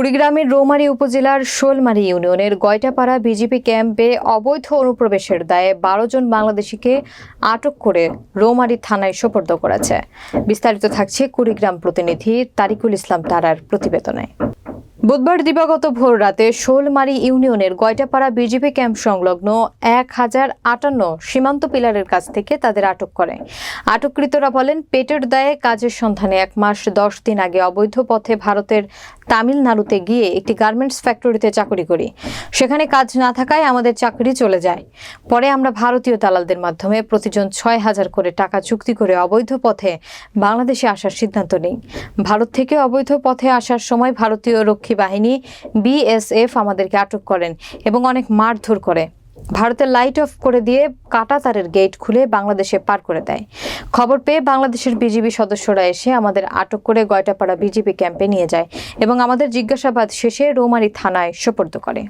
কুড়িগ্রামের রৌমারী উপজেলার শোলমারী ইউনিয়নের গয়টাপাড়া বিজিপি ক্যাম্পে অবৈধ অনুপ্রবেশের দায়ে ১২ জন বাংলাদেশিকে আটক করে রৌমারী থানায় সোপর্দ করেছে। বিস্তারিত থাকছে কুড়িগ্রাম প্রতিনিধি তারিকুল ইসলাম তারার প্রতিবেদনে। বুধবার দিবাগত ভোর রাতে শোলমারী ইউনিয়নের গয়টাপাড়া বিজিপি ক্যাম্প সংলগ্ন ১,০৫৮ সীমান্ত পিলারের কাছ থেকে তাদের আটক করে। আটককৃতরা বলেন, পেটের দায়ে কাজের সন্ধানে ১ মাস ১০ দিন আগে অবৈধ পথে ভারতের তামিলনাড়ুতে গিয়ে একটি গার্মেন্টস ফ্যাক্টরিতে চাকরি করি। সেখানে কাজ না থাকায় আমাদের চাকরি চলে যায়। পরে আমরা ভারতীয় দালালদের মাধ্যমে প্রতিজন ৬,০০০ করে টাকা চুক্তি করে অবৈধ পথে বাংলাদেশে আসার সিদ্ধান্ত নিই। ভারত থেকে অবৈধ পথে আসার সময় ভারতীয় রক্ষী বাহিনী বিএসএফ আমাদেরকে আটক করেন এবং অনেক মারধর করে। ভারতের লাইট অফ করে দিয়ে কাঁটাতারের গেট খুলে বাংলাদেশে পার করে দেয়। খবর পেয়ে বাংলাদেশের বিজিবি সদস্যরা এসে আমাদের আটক করে গয়টাপাড়া বিজিবি ক্যাম্পে নিয়ে যায় এবং আমাদের জিজ্ঞাসাবাদ শেষে রৌমারী থানায় সোপর্দ করে।